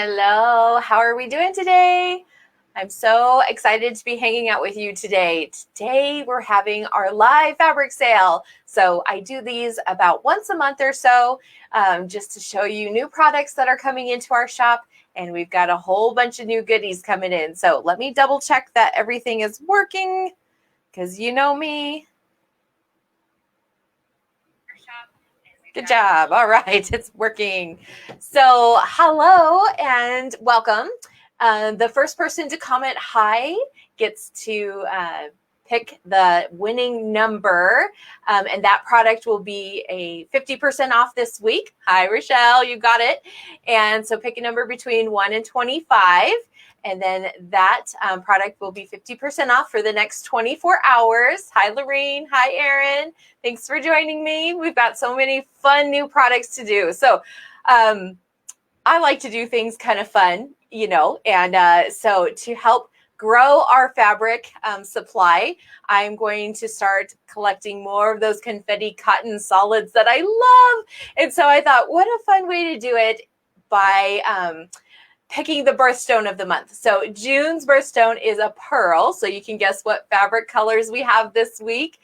Hello, how are we doing today? I'm so excited to be hanging out with you today. Today we're having our live fabric sale. So I do these about once a month or so, just to show you new products that are coming into our shop. And we've got a whole bunch of new goodies coming in. So let me double check that everything is working, because you know me. Good job. All right, it's working. So hello and welcome. The first person to comment hi gets to pick the winning number, and that product will be a 50% off this week. Hi, Rochelle, you got it. And so pick a number between 1 and 25. And then that product will be 50% off for the next 24 hours. Hi, Lorene. Hi, Erin. Thanks for joining me. We've got so many fun new products to do. So I like to do things kind of fun, and so to help grow our fabric supply, I'm going to start collecting more of those confetti cotton solids that I love. And so I thought, what a fun way to do it by picking the birthstone of the month. So June's birthstone is a pearl. So you can guess what fabric colors we have this week.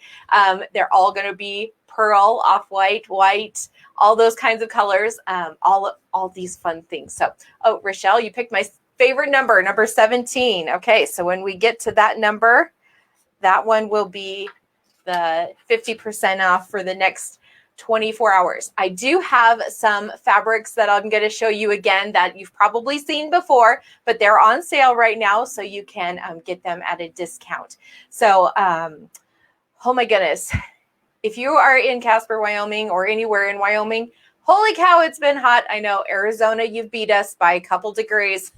They're all going to be pearl, off-white, white, all those kinds of colors, all these fun things. So, oh, Rochelle, you picked my favorite number, number 17. Okay, so when we get to that number, that one will be the 50% off for the next 24 hours. I do have some fabrics that I'm going to show you again that you've probably seen before, but they're on sale right now, so you can get them at a discount. So, oh my goodness. If you are in Casper, Wyoming, or anywhere in Wyoming, holy cow, it's been hot. I know Arizona, you've beat us by a couple degrees,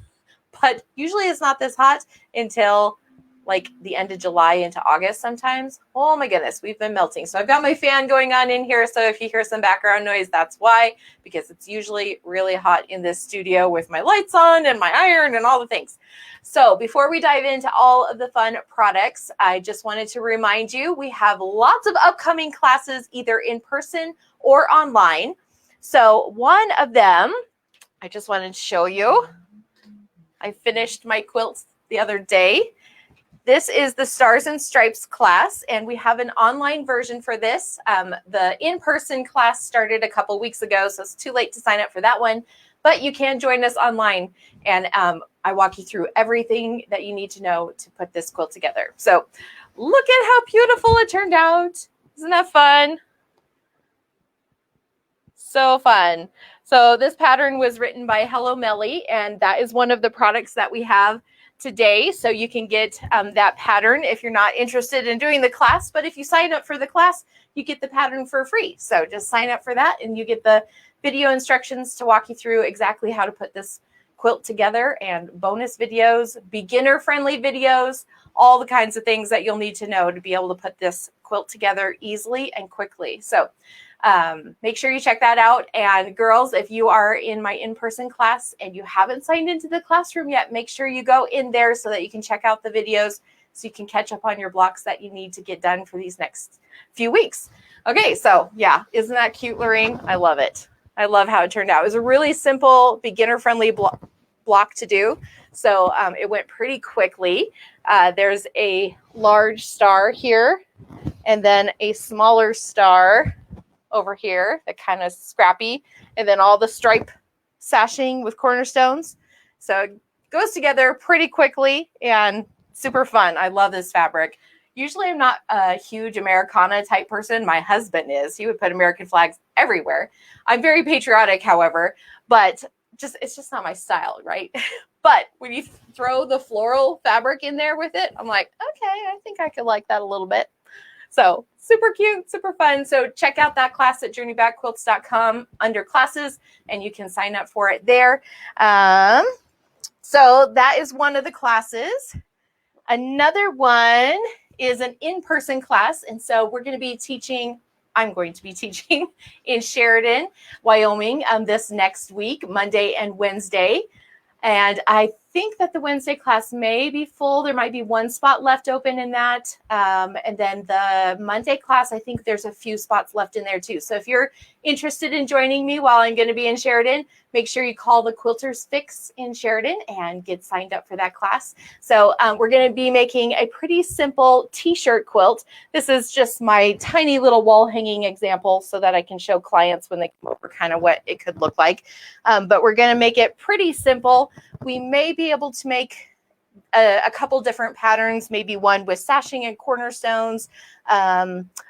but usually it's not this hot until like the end of July into August sometimes. Oh my goodness, we've been melting. So I've got my fan going on in here. So if you hear some background noise, that's why, because it's usually really hot in this studio with my lights on and my iron and all the things. So before we dive into all of the fun products, I just wanted to remind you, we have lots of upcoming classes, either in person or online. So one of them, I just wanted to show you. I finished my quilts the other day. This is the Stars and Stripes class, and we have an online version for this. The in-person class started a couple weeks ago, so it's too late to sign up for that one, but you can join us online, and I walk you through everything that you need to know to put this quilt together. So look at how beautiful it turned out. Isn't that fun? So fun. So this pattern was written by Hello Melly, and that is one of the products that we have today. So you can get that pattern if you're not interested in doing the class, but if you sign up for the class, you get the pattern for free. So just sign up for that and you get the video instructions to walk you through exactly how to put this quilt together, and bonus videos, beginner friendly videos, all the kinds of things that you'll need to know to be able to put this quilt together easily and quickly. So make sure you check that out. And girls, if you are in my in-person class and you haven't signed into the classroom yet, make sure you go in there so that you can check out the videos, so you can catch up on your blocks that you need to get done for these next few weeks. Okay, so yeah, isn't that cute, Lorraine? I love it. I love how it turned out. It was a really simple, beginner-friendly block to do. So it went pretty quickly. There's a large star here and then a smaller star over here, that kind of scrappy, and then all the stripe sashing with cornerstones. So it goes together pretty quickly and super fun. I love this fabric. Usually I'm not a huge Americana type person. My husband is. He would put American flags everywhere. I'm very patriotic, however, but it's just not my style, right? But when you throw the floral fabric in there with it, I'm like, okay, I think I could like that a little bit. So super cute, super fun. So check out that class at journeybackquilts.com under classes, and you can sign up for it there. So that is one of the classes. Another one is an in-person class. And so I'm going to be teaching in Sheridan, Wyoming this next week, Monday and Wednesday. And I think that the Wednesday class may be full. There might be one spot left open in that. And then the Monday class, I think there's a few spots left in there too. So if you're interested in joining me while I'm going to be in Sheridan, make sure you call the Quilters Fix in Sheridan and get signed up for that class. So we're going to be making a pretty simple t-shirt quilt. This is just my tiny little wall hanging example so that I can show clients when they come over kind of what it could look like. But we're going to make it pretty simple. We may be able to make a couple different patterns, maybe one with sashing and cornerstones,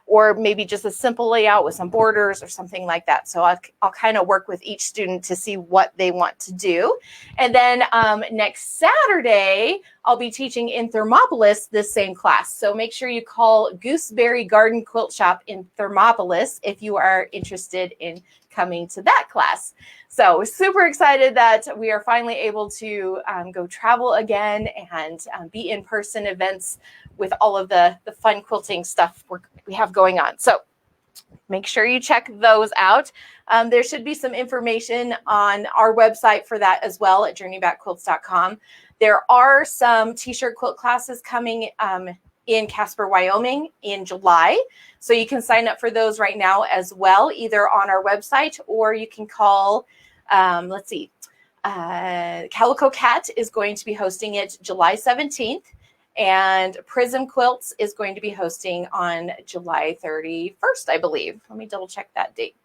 or maybe just a simple layout with some borders or something like that. So I'll kind of work with each student to see what they want to do. And then next Saturday, I'll be teaching in Thermopolis this same class. So make sure you call Gooseberry Garden Quilt Shop in Thermopolis if you are interested in coming to that class. So we're super excited that we are finally able to go travel again and be in-person events with all of the fun quilting stuff we have going on. So make sure you check those out. There should be some information on our website for that as well at journeybackquilts.com. There are some t-shirt quilt classes coming in Casper, Wyoming in July. So you can sign up for those right now as well, either on our website or you can call, Calico Cat is going to be hosting it July 17th. And Prism Quilts is going to be hosting on July 31st, I believe. Let me double check that date.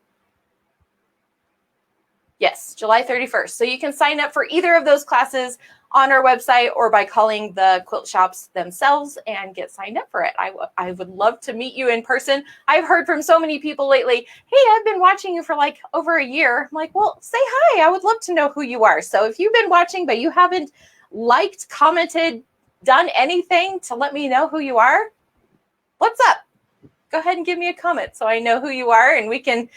Yes, July 31st. So you can sign up for either of those classes on our website or by calling the quilt shops themselves and get signed up for it. I would love to meet you in person. I've heard from so many people lately, hey, I've been watching you for like over a year. I'm like, well, say hi. I would love to know who you are. So if you've been watching, but you haven't liked, commented, done anything to let me know who you are, what's up? Go ahead and give me a comment so I know who you are and we can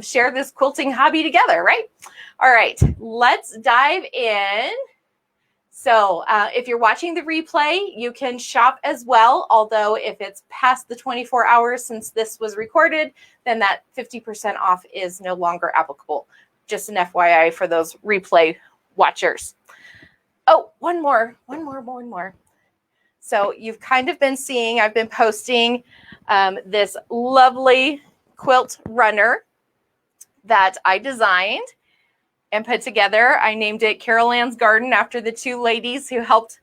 share this quilting hobby together, right? All right, let's dive in. So if you're watching the replay, you can shop as well. Although if it's past the 24 hours since this was recorded, then that 50% off is no longer applicable. Just an FYI for those replay watchers. Oh, one more. So you've kind of been seeing, I've been posting this lovely quilt runner that I designed and put together. I named it Carol Ann's Garden after the two ladies who helped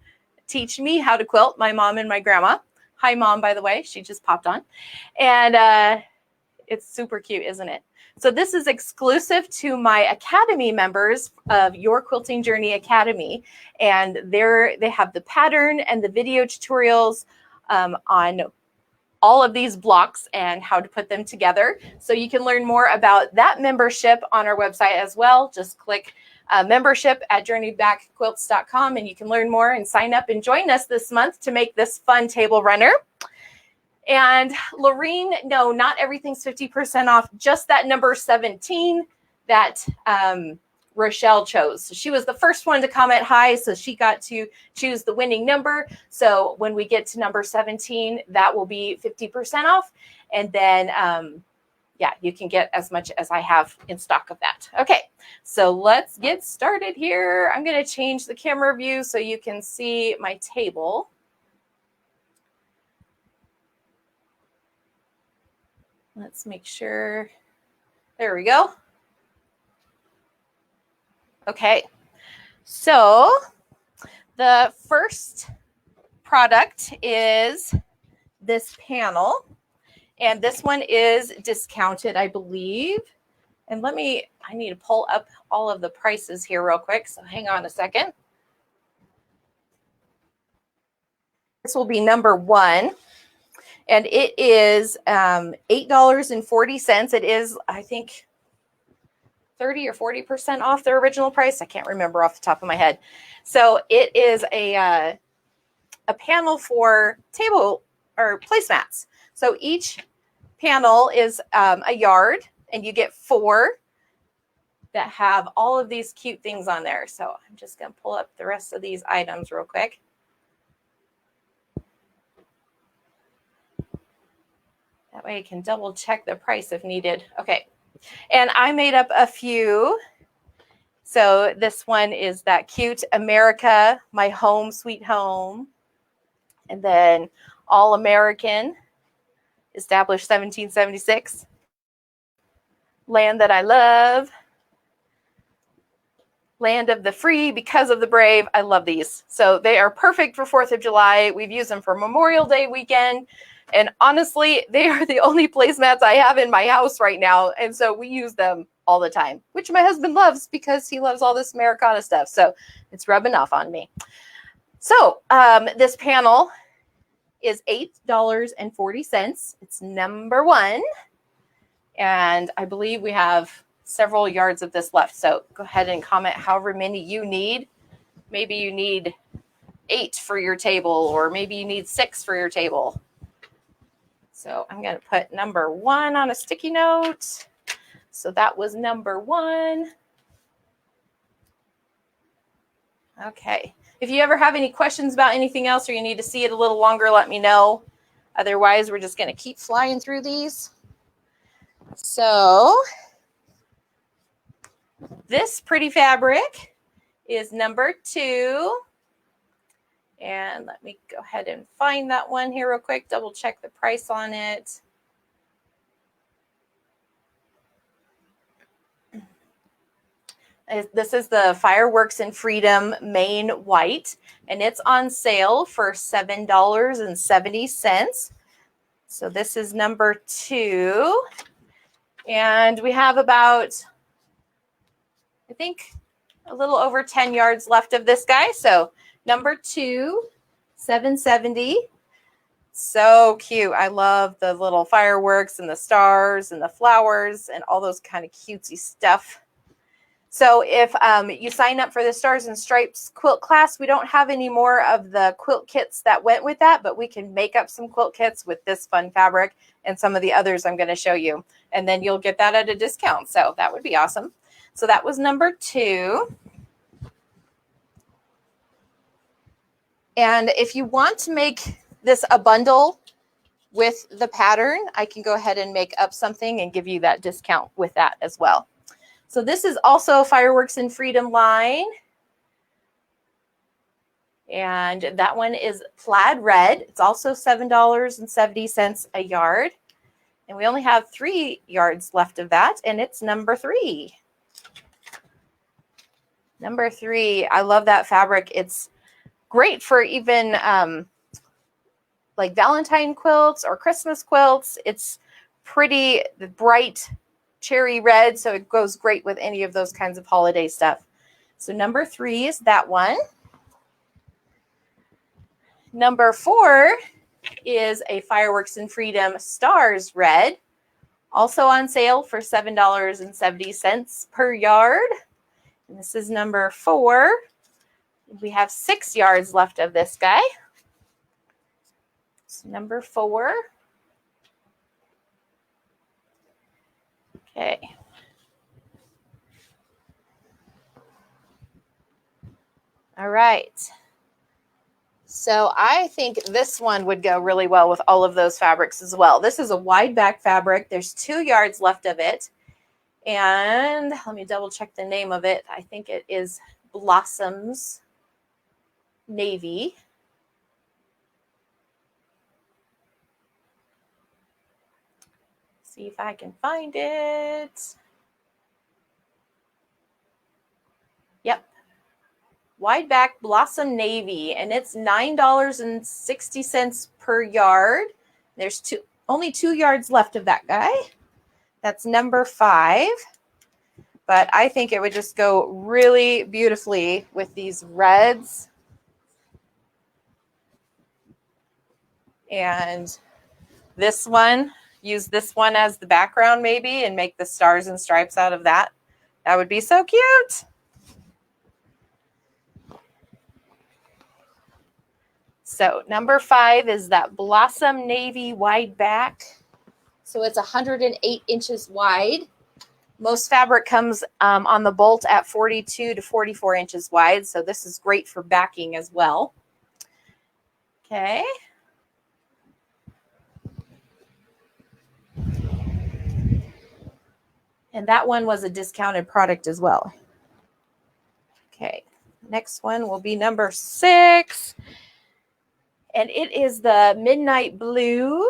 teach me how to quilt, my mom and my grandma. Hi, Mom, by the way. She just popped on. And it's super cute, isn't it? So this is exclusive to my Academy members of Your Quilting Journey Academy. And they have the pattern and the video tutorials on all of these blocks and how to put them together. So you can learn more about that membership on our website as well. Just click membership at journeybackquilts.com and you can learn more and sign up and join us this month to make this fun table runner. And Lorene, no, not everything's 50% off, just that number 17 that Rochelle chose. So she was the first one to comment hi, so she got to choose the winning number. So when we get to number 17, that will be 50% off. And then, yeah, you can get as much as I have in stock of that. Okay, so let's get started here. I'm going to change the camera view so you can see my table. Let's make sure. There we go. Okay, so the first product is this panel, and this one is discounted, I believe. And I need to pull up all of the prices here real quick, so hang on a second. This will be number 1. And it is $8.40. It is, I think, 30 or 40% off their original price. I can't remember off the top of my head. So it is a panel for table or placemats. So each panel is a yard, and you get 4 that have all of these cute things on there. So I'm just going to pull up the rest of these items real quick. That way I can double check the price if needed. Okay. And I made up a few. So this one is that cute America, my home, sweet home. And then All American, established 1776. Land that I love. Land of the free, because of the brave. I love these. So they are perfect for 4th of July. We've used them for Memorial Day weekend. And honestly, they are the only placemats I have in my house right now. And so we use them all the time, which my husband loves because he loves all this Americana stuff. So it's rubbing off on me. So this panel is $8.40. It's number 1. And I believe we have several yards of this left. So go ahead and comment however many you need. Maybe you need 8 for your table, or maybe you need 6 for your table. So I'm going to put number 1 on a sticky note. So that was number 1. Okay. If you ever have any questions about anything else, or you need to see it a little longer, let me know. Otherwise, we're just going to keep flying through these. So this pretty fabric is number 2. And let me go ahead and find that one here real quick, double check the price on it. This is the Fireworks and Freedom Main White, and it's on sale for $7.70. So this is number 2. And we have about, I think, a little over 10 yards left of this guy. So number 2, $7.70. So cute. I love the little fireworks and the stars and the flowers and all those kind of cutesy stuff. So if you sign up for the Stars and Stripes quilt class, we don't have any more of the quilt kits that went with that, but we can make up some quilt kits with this fun fabric and some of the others I'm going to show you. And then you'll get that at a discount. So that would be awesome. So that was number 2. And if you want to make this a bundle with the pattern, I can go ahead and make up something and give you that discount with that as well. So this is also Fireworks and Freedom line. And that one is plaid red. It's also $7.70 a yard. And we only have 3 yards left of that. And it's number 3. Number 3. I love that fabric. It's great for even like Valentine quilts or Christmas quilts. It's pretty bright cherry red, so it goes great with any of those kinds of holiday stuff. So number 3 is that one. Number 4 is a Fireworks and Freedom Stars red, also on sale for $7.70 per yard. And this is number 4. We have 6 yards left of this guy. So number 4. Okay. All right. So I think this one would go really well with all of those fabrics as well. This is a wide back fabric. There's 2 yards left of it. And let me double check the name of it. I think it is Blossoms Navy. See if I can find it. Yep. Wide back Blossom Navy, and it's $9.60 per yard. There's only 2 yards left of that guy. That's number 5. But I think it would just go really beautifully with these reds. And this one, use this one as the background maybe and make the stars and stripes out of that. That would be so cute. So number 5 is that Blossom Navy wide back. So it's 108 inches wide. Most fabric comes on the bolt at 42 to 44 inches wide. So this is great for backing as well. Okay. And that one was a discounted product as well. Okay, next one will be number 6. And it is the Midnight Blue.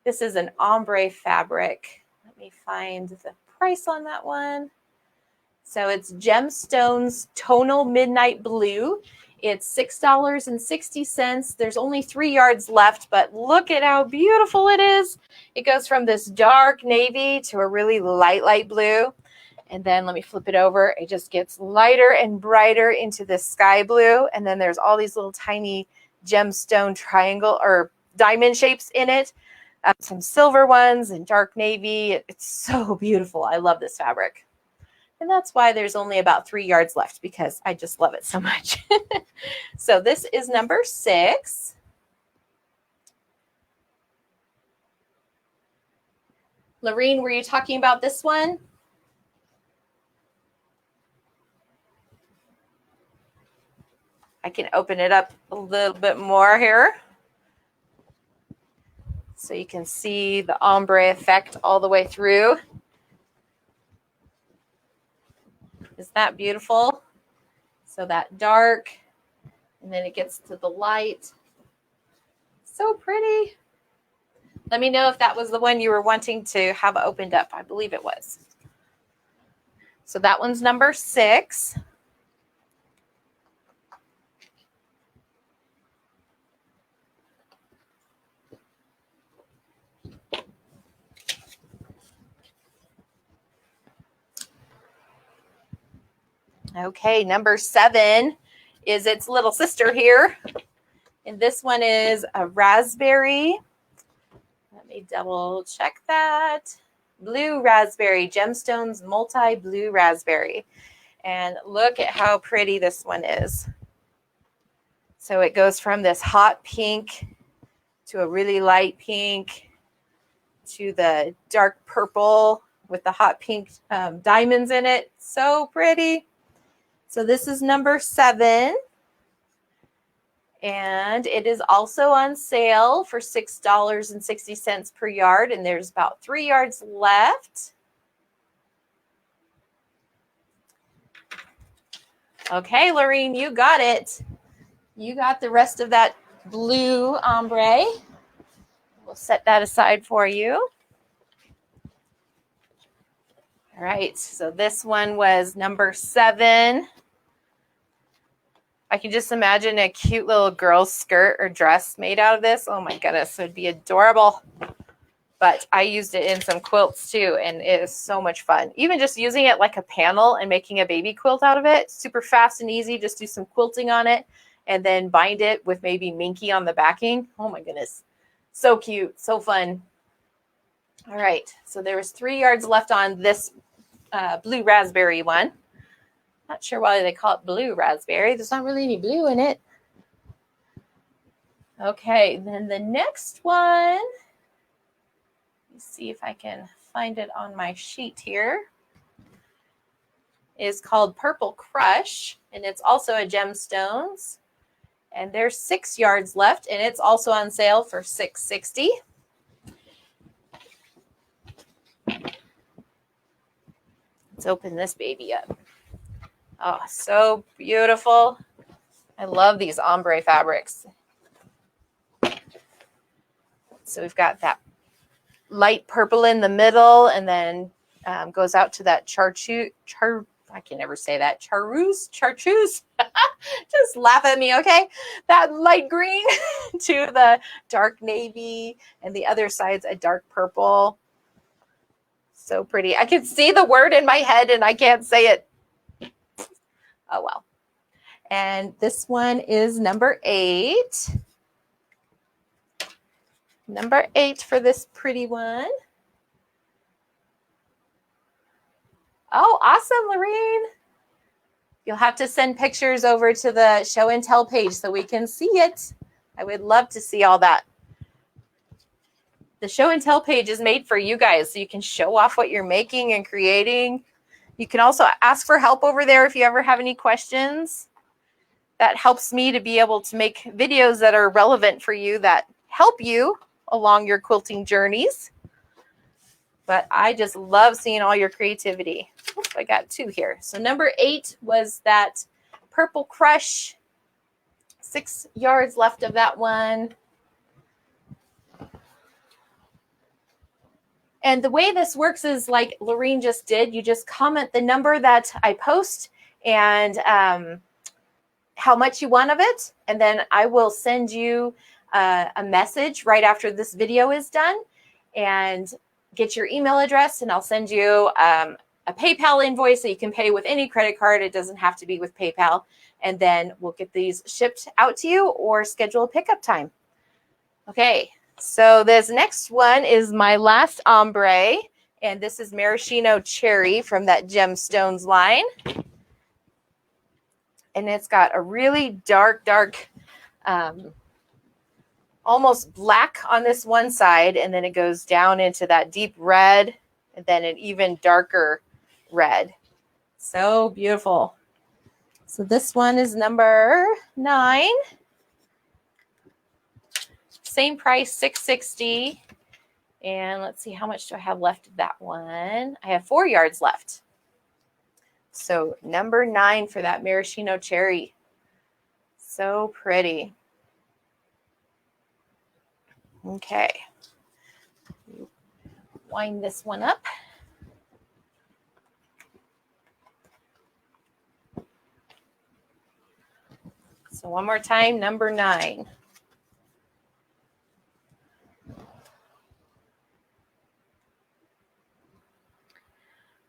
This is an ombre fabric. Let me find the price on that one. So it's Gemstones Tonal Midnight Blue. It's $6.60. There's only 3 yards left, but look at how beautiful it is. It goes from this dark navy to a really light blue. And then let me flip it over. It just gets lighter and brighter into this sky blue. And then there's all these little tiny gemstone triangle or diamond shapes in it. Some silver ones and dark navy. It's so beautiful. I love this fabric. And that's why there's only about 3 yards left, because I just love it so much. So this is number 6. Lorene, were you talking about this one? I can open it up a little bit more here, so you can see the ombre effect all the way through. Isn't that beautiful? So that dark, and then it gets to the light. So pretty. Let me know if that was the one you were wanting to have opened up. I believe it was. So that one's number 6. Okay, number 7 is its little sister here. And this one is a raspberry. Let me double check that. Blue raspberry, Gemstones Multi Blue Raspberry. And look at how pretty this one is. So it goes from this hot pink to a really light pink to the dark purple with the hot pink diamonds in it. So pretty. So this is number 7. And it is also on sale for $6.60 per yard. And there's about 3 yards left. Okay, Lorene, you got it. You got the rest of that blue ombre. We'll set that aside for you. All right, so this one was number 7. I can just imagine a cute little girl's skirt or dress made out of this. Oh my goodness, it would be adorable. But I used it in some quilts too, and it is so much fun. Even just using it like a panel and making a baby quilt out of it. Super fast and easy. Just do some quilting on it and then bind it with maybe Minky on the backing. Oh my goodness. So cute. So fun. All right. So there was 3 yards left on this blue raspberry one. Not sure why they call it blue raspberry. There's not really any blue in it. Okay, then the next one, let me see if I can find it on my sheet here, is called Purple Crush, and it's also a Gemstones. And there's 6 yards left, and it's also on sale for $6.60. Let's open this baby up. Oh, so beautiful. I love these ombre fabrics. So we've got that light purple in the middle, and then goes out to that chartreuse. Just laugh at me, okay? That light green to the dark navy, and the other side's a dark purple. So pretty. I can see the word in my head, and I can't say it. Oh, well. And this one is number 8. Number 8 for this pretty one. Oh, awesome, Lorene. You'll have to send pictures over to the show and tell page so we can see it. I would love to see all that. The show and tell page is made for you guys, so you can show off what you're making and creating. You can also ask for help over there if you ever have any questions. That helps me to be able to make videos that are relevant for you, that help you along your quilting journeys. But I just love seeing all your creativity. Oop, I got 2 here. So number 8 was that Purple Crush. 6 yards left of that one. And the way this works is like Lorene just did. You just comment the number that I post and how much you want of it. And then I will send you a message right after this video is done and get your email address. And I'll send you a PayPal invoice so you can pay with any credit card. It doesn't have to be with PayPal. And then we'll get these shipped out to you or schedule a pickup time. Okay. So this next one is my last ombre, and this is Maraschino Cherry from that Gemstones line. And it's got a really dark, almost black on this one side, and then it goes down into that deep red, and then an even darker red. So beautiful. So this one is number 9. Same price, $6.60. And let's see, how much do I have left of that one? I have 4 yards left. So number 9 for that Maraschino Cherry. So pretty. Okay. Wind this one up. So one more time, number 9.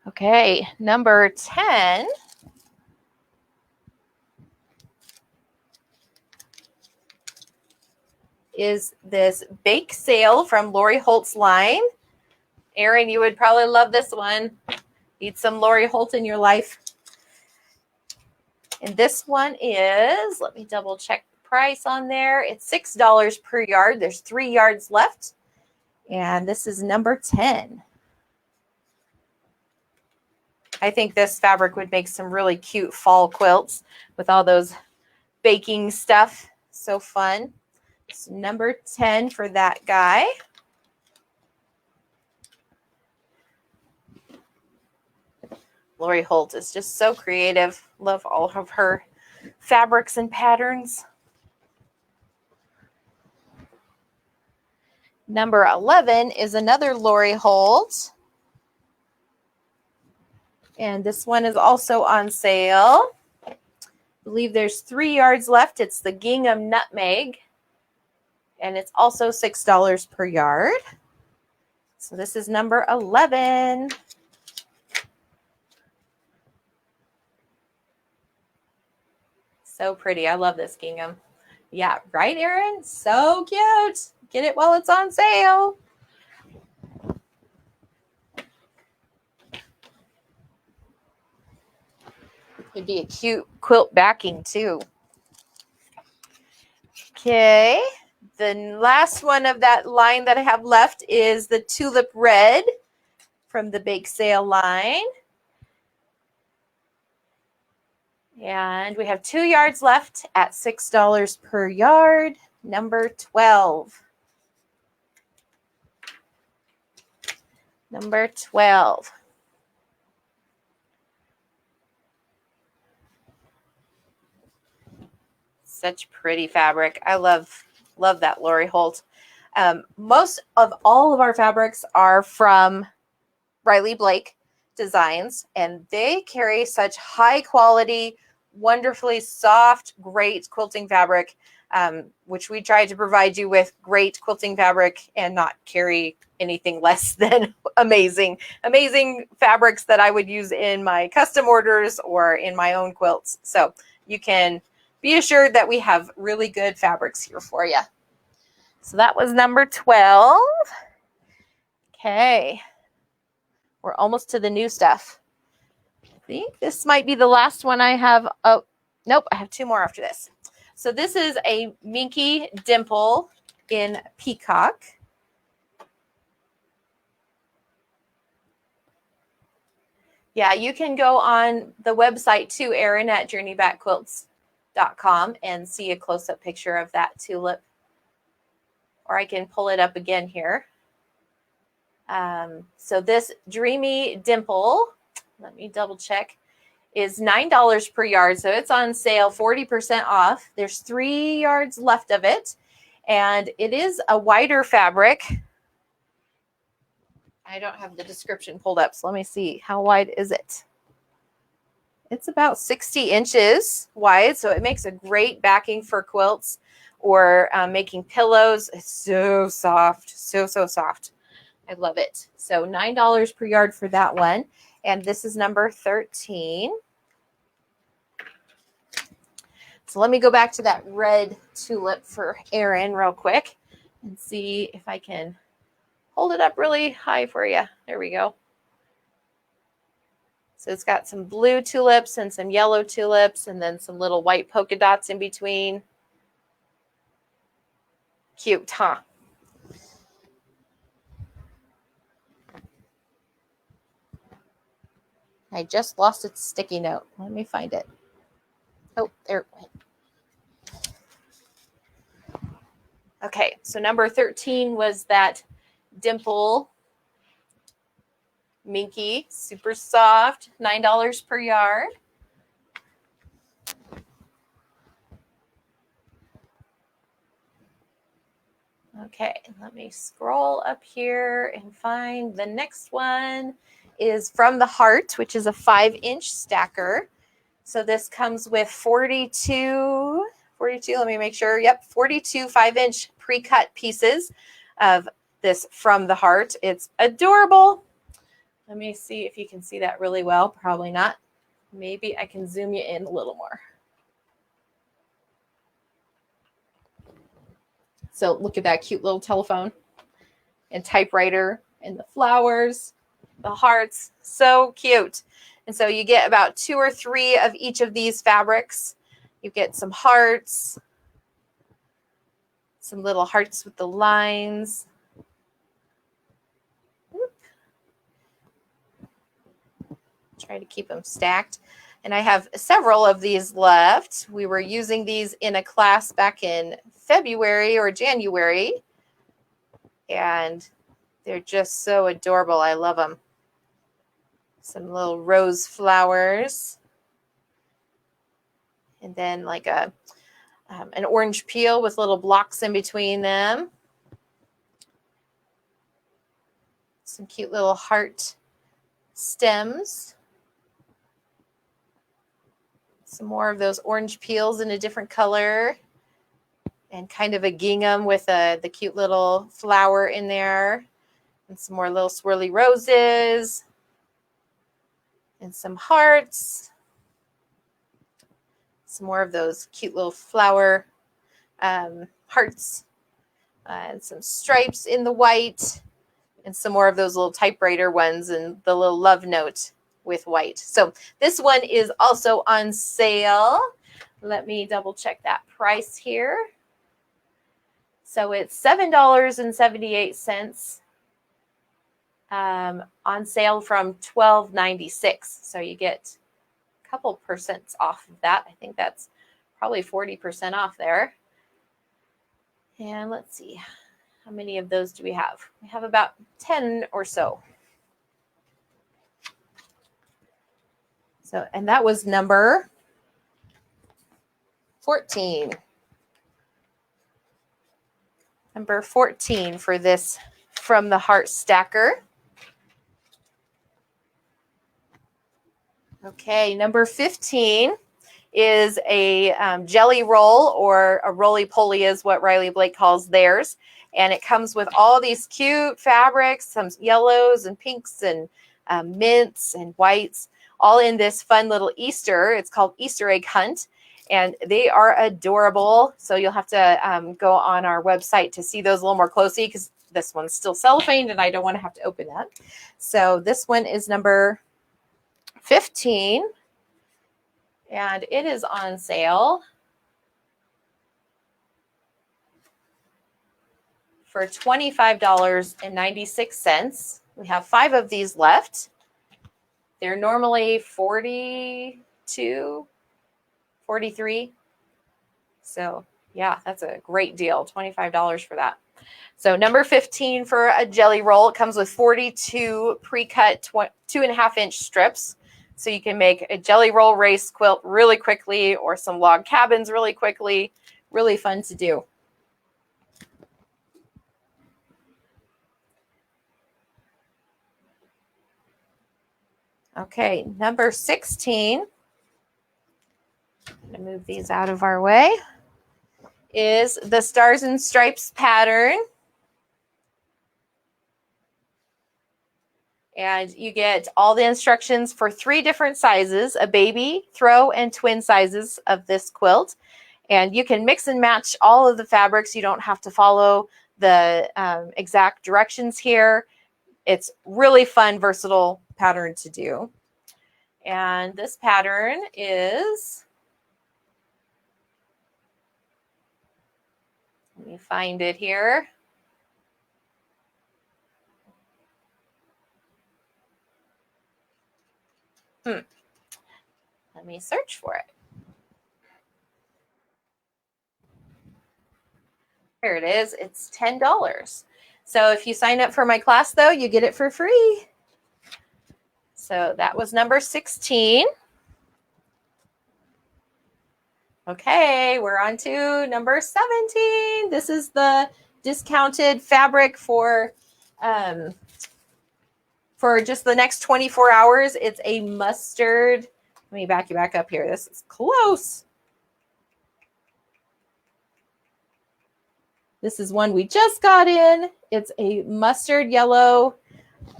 Okay, number 10 is this Bake Sale from Lori Holt's line. Erin, you would probably love this one. Need some Lori Holt in your life. And this one is, let me double check the price on there. It's $6 per yard. There's 3 yards left. And this is number 10. I think this fabric would make some really cute fall quilts with all those baking stuff. So fun. So number 10 for that guy. Lori Holt is just so creative. Love all of her fabrics and patterns. Number 11 is another Lori Holt. And this one is also on sale. I believe there's 3 yards left. It's the Gingham Nutmeg. And it's also $6 per yard. So this is number 11. So pretty. I love this gingham. Yeah, right, Erin? So cute. Get it while it's on sale. It'd be a cute quilt backing too. Okay. The last one of that line that I have left is the Tulip Red from the Bake Sale line. And we have 2 yards left at $6 per yard. Number 12. Number 12. Such pretty fabric. I love that Lori Holt. Most of all of our fabrics are from Riley Blake Designs, and they carry such high quality, wonderfully soft, great quilting fabric, which we try to provide you with great quilting fabric and not carry anything less than amazing fabrics that I would use in my custom orders or in my own quilts. So you can be assured that we have really good fabrics here for you. So that was number 12. Okay. We're almost to the new stuff. I think this might be the last one I have. Oh, nope, I have 2 more after this. So this is a Minky Dimple in Peacock. Yeah, you can go on the website too, Erin, at journeybackquilts.com and see a close-up picture of that tulip. Or I can pull it up again here. So this Dreamy Dimple, let me double check, is $9 per yard. So it's on sale, 40% off. There's 3 yards left of it. And it is a wider fabric. I don't have the description pulled up, so let me see. How wide is it? It's about 60 inches wide, so it makes a great backing for quilts or making pillows. It's so soft, so soft. I love it. So $9 per yard for that one. And this is number 13. So let me go back to that red tulip for Erin real quick and see if I can hold it up really high for you. There we go. So it's got some blue tulips and some yellow tulips and then some little white polka dots in between. Cute, huh? I just lost its sticky note. Let me find it. Oh, there it went. Okay, so number 13 was that Dimple Minky, super soft, $9 per yard. Okay, let me scroll up here and find the next one is From the Heart, which is a 5-inch stacker. So this comes with 42, let me make sure. Yep, 42 5-inch pre-cut pieces of this From the Heart. It's adorable. Let me see if you can see that really well. Probably not. Maybe I can zoom you in a little more. So look at that cute little telephone and typewriter and the flowers, the hearts, so cute. And so you get about 2 or 3 of each of these fabrics. You get some hearts, some little hearts with the lines. Try to keep them stacked. And I have several of these left. We were using these in a class back in February or January. And they're just so adorable. I love them. Some little rose flowers. And then like an orange peel with little blocks in between them. Some cute little heart stems. Some more of those orange peels in a different color. And kind of a gingham with the cute little flower in there. And some more little swirly roses. And some hearts. Some more of those cute little flower hearts. And some stripes in the white. And some more of those little typewriter ones and the little love note with white. So this one is also on sale. Let me double check that price here. So it's $7.78 on sale from $12.96. So you get a couple percent off of that. I think that's probably 40% off there. And let's see, how many of those do we have? We have about 10 or so. So, and that was number 14. Number 14 for this From the Heart stacker. Okay, number 15 is a jelly roll, or a roly-poly is what Riley Blake calls theirs. And it comes with all these cute fabrics, some yellows and pinks and mints and whites, all in this fun little Easter. It's called Easter Egg Hunt. And they are adorable. So you'll have to go on our website to see those a little more closely, because this one's still cellophane and I don't want to have to open that. So this one is number 15. And it is on sale for $25.96. We have 5 of these left. They're normally $42, $43. So Yeah, that's a great deal. $25 for that. So number 15 for a jelly roll. It comes with 42 pre-cut 2.5-inch strips. So you can make a jelly roll race quilt really quickly or some log cabins really quickly. Really fun to do. Okay, number 16. I'm going to move these out of our way. Is the Stars and Stripes pattern. And you get all the instructions for 3 different sizes, a baby, throw, and twin sizes of this quilt. And you can mix and match all of the fabrics. You don't have to follow the exact directions here. It's really fun, versatile pattern to do. And this pattern is, let me find it here. Let me search for it. Here it is. It's $10. So if you sign up for my class, though, you get it for free. So that was number 16. Okay, we're on to number 17. This is the discounted fabric for just the next 24 hours. It's a mustard. Let me back you back up here. This is close. This is one we just got in. It's a mustard yellow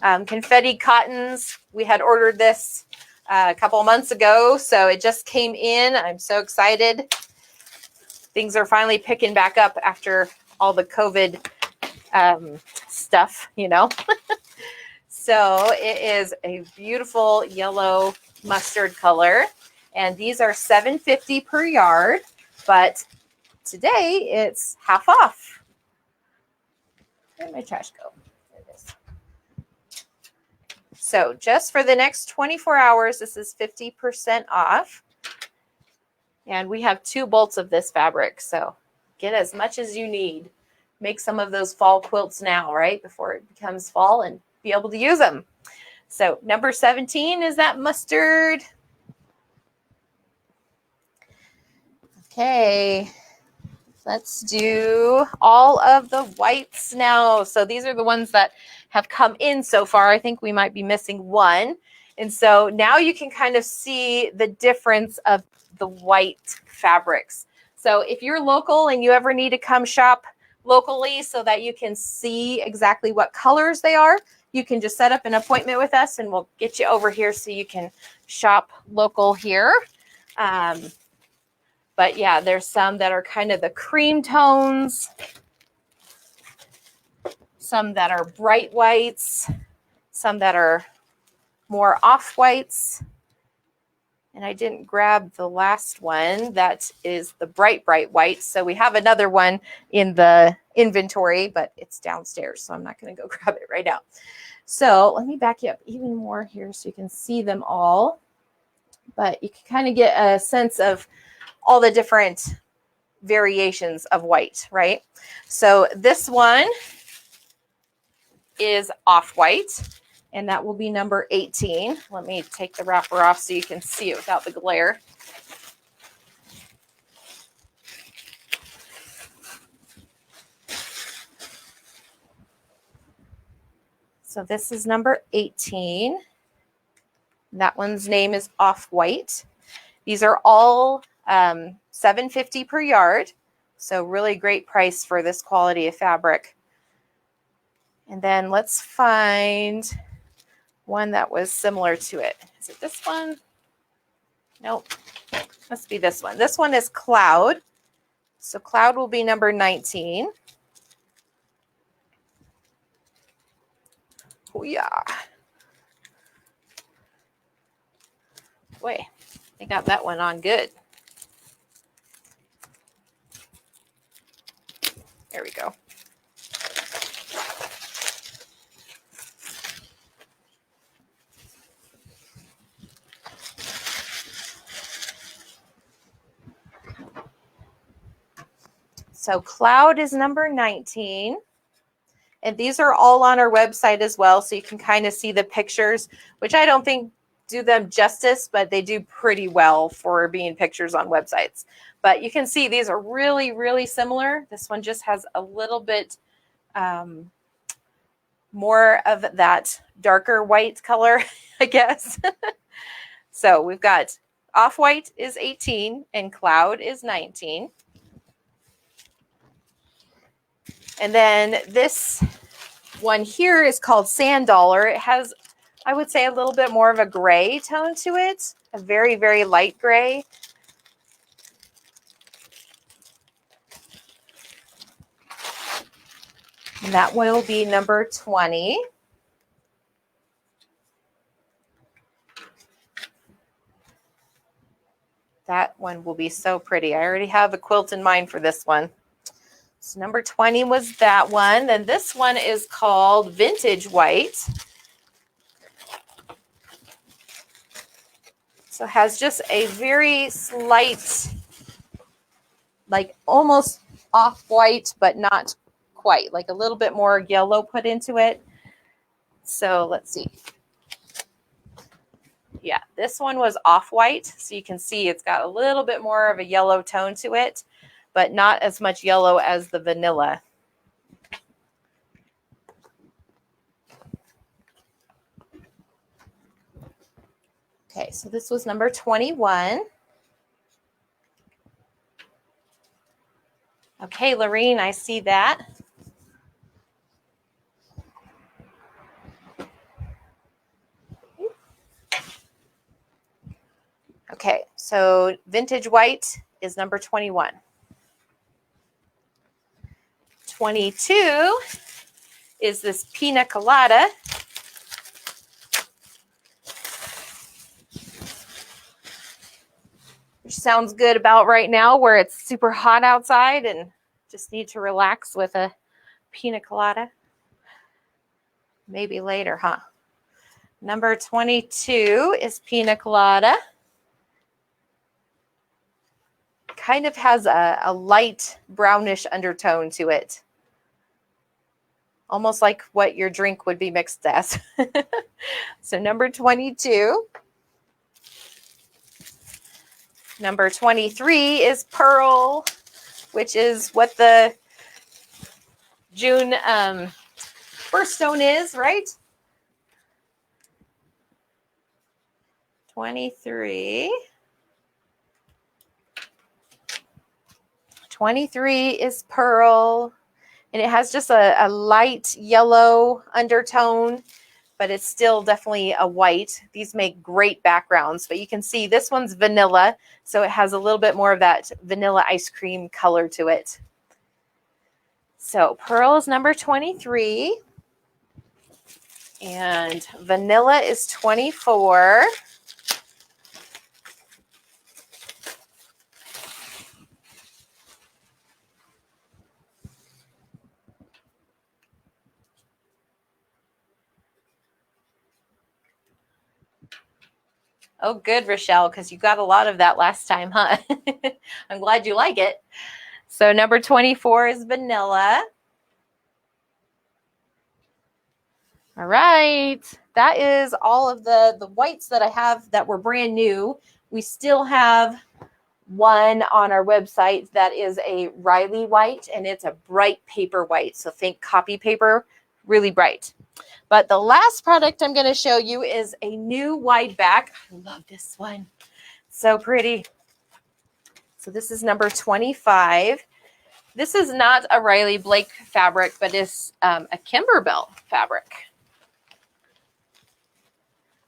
confetti cottons. We had ordered this a couple of months ago, so it just came in. I'm so excited. Things are finally picking back up after all the COVID stuff, you know. So it is a beautiful yellow mustard color, and these are $7.50 per yard, but today it's half off. Where'd my trash go? There it is. So just for the next 24 hours, this is 50% off. And we have 2 bolts of this fabric, so get as much as you need. Make some of those fall quilts now, right, before it becomes fall, and be able to use them. So number 17 is that mustard. Okay, let's do all of the whites now. So these are the ones that have come in so far. I think we might be missing one. And so now you can kind of see the difference of the white fabrics. So if you're local and you ever need to come shop locally so that you can see exactly what colors they are, you can just set up an appointment with us and we'll get you over here so you can shop local here. But yeah, there's some that are kind of the cream tones, some that are bright whites, some that are more off whites. And I didn't grab the last one. That is the bright white. So we have another one in the inventory, but it's downstairs, so I'm not going to go grab it right now. So let me back you up even more here so you can see them all. But you can kind of get a sense of all the different variations of white, right? So this one is off-white, and that will be number 18. Let me take the wrapper off so you can see it without the glare. So this is number 18. That one's name is Off-White. These are all $7.50 per yard. So really great price for this quality of fabric. And then let's find one that was similar to it. Is it this one? Nope. Must be this one. This one is Cloud. So Cloud will be number 19. Oh yeah. Boy, I got that one on good. There we go. So Cloud is number 19. And these are all on our website as well, so you can kind of see the pictures, which I don't think do them justice, but they do pretty well for being pictures on websites. But you can see these are really, really similar. This one just has a little bit more of that darker white color, I guess. So we've got Off-White is 18 and Cloud is 19. And then this one here is called Sand Dollar. It has, I would say, a little bit more of a gray tone to it, a very, very light gray. And that one will be number 20. That one will be so pretty. I already have a quilt in mind for this one. So number 20 was that one. Then this one is called Vintage White. So it has just a very slight, like almost off-white, but not quite, like a little bit more yellow put into it. So let's see. Yeah, this one was Off-White. So you can see it's got a little bit more of a yellow tone to it, but not as much yellow as the vanilla. Okay, so this was number 21. Okay, Lorene, I see that. Okay, so Vintage White is number 21. 22 is this Pina Colada. Which sounds good about right now where it's super hot outside and just need to relax with a Pina Colada. Maybe later, huh? Number 22 is Pina Colada. Kind of has a light brownish undertone to it. Almost like what your drink would be mixed as. So number 22. Number 23 is Pearl, which is what the June birthstone is, right? 23. 23 is Pearl, and it has just a light yellow undertone, but it's still definitely a white. These make great backgrounds, but you can see this one's vanilla, so it has a little bit more of that vanilla ice cream color to it. So Pearl is number 23, and vanilla is 24. Oh, good, Rochelle, because you got a lot of that last time, huh? I'm glad you like it. So number 24 is vanilla. All right. That is all of the whites that I have that were brand new. We still have one on our website that is a Riley white, and it's a bright paper white. So think copy paper, really bright. But the last product I'm going to show you is a new wide back. I love this one. So pretty. So this is number 25. This is not a Riley Blake fabric, but it's a Kimberbell fabric.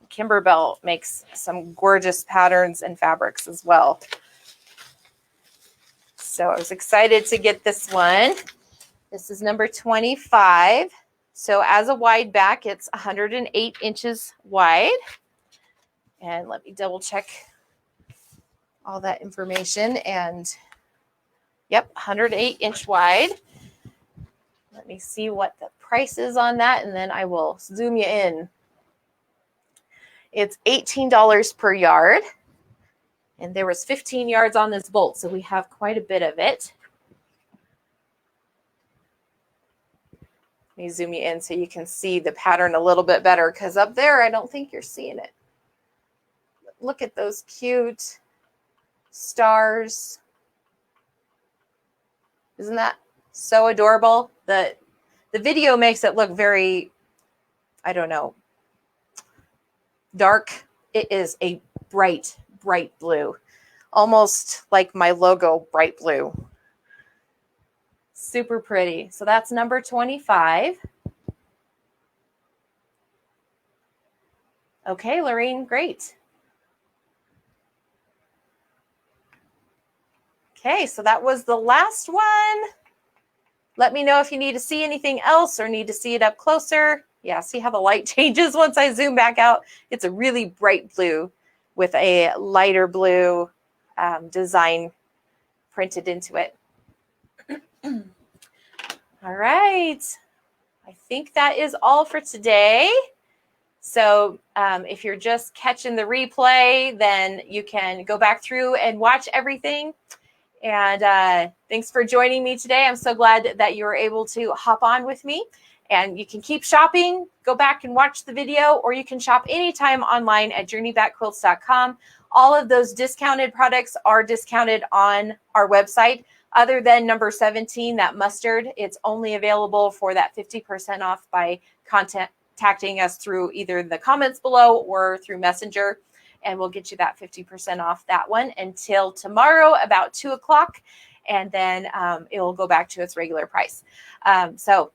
Kimberbell makes some gorgeous patterns and fabrics as well. So I was excited to get this one. This is number 25. So as a wide back, it's 108 inches wide. And let me double check all that information. And yep, 108 inch wide. Let me see what the price is on that, and then I will zoom you in. It's $18 per yard. And there was 15 yards on this bolt, so we have quite a bit of it. Let me zoom you in so you can see the pattern a little bit better, because up there, I don't think you're seeing it. Look at those cute stars. Isn't that so adorable? The video makes it look very, I don't know, dark. It is a bright, bright blue, almost like my logo, bright blue. Super pretty. So that's number 25. Okay, Lorene, great. Okay, so that was the last one. Let me know if you need to see anything else or need to see it up closer. Yeah, see how the light changes once I zoom back out? It's a really bright blue with a lighter blue design printed into it. All right. I think that is all for today. So if you're just catching the replay, then you can go back through and watch everything. And thanks for joining me today. I'm so glad that you were able to hop on with me. And you can keep shopping, go back and watch the video, or you can shop anytime online at journeybackquilts.com. All of those discounted products are discounted on our website. Other than number 17, that mustard, it's only available for that 50% off by contacting us through either the comments below or through Messenger. And we'll get you that 50% off that one until tomorrow about 2 o'clock. And then it will go back to its regular price. So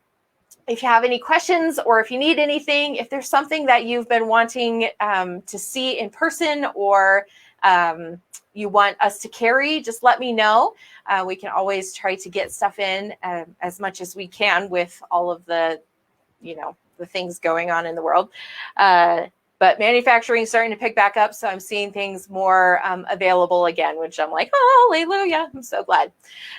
if you have any questions or if you need anything, if there's something that you've been wanting to see in person or you want us to carry, just let me know. We can always try to get stuff in as much as we can with all of the, the things going on in the world. But manufacturing is starting to pick back up, so I'm seeing things more available again, which I'm like, oh, hallelujah, I'm so glad.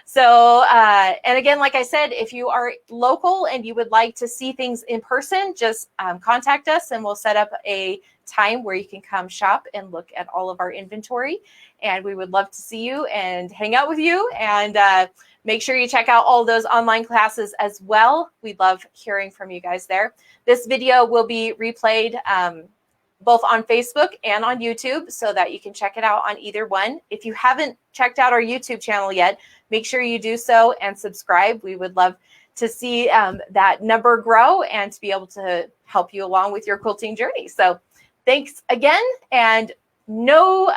So, and again, like I said, if you are local and you would like to see things in person, just contact us and we'll set up a time where you can come shop and look at all of our inventory. And we would love to see you and hang out with you. And make sure you check out all those online classes as well. We'd love hearing from you guys there. This video will be replayed both on Facebook and on YouTube so that you can check it out on either one. If you haven't checked out our YouTube channel yet, make sure you do so and subscribe. We would love to see that number grow and to be able to help you along with your quilting journey. So thanks again, and no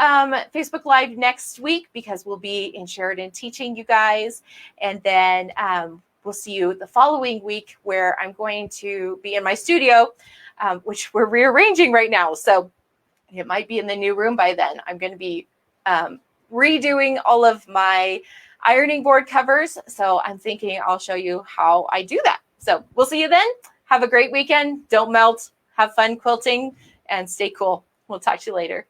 Facebook Live next week because we'll be in Sheridan teaching you guys. And then we'll see you the following week where I'm going to be in my studio, which we're rearranging right now. So it might be in the new room by then. I'm going to be redoing all of my ironing board covers. So I'm thinking I'll show you how I do that. So we'll see you then. Have a great weekend. Don't melt. Have fun quilting and stay cool. We'll talk to you later.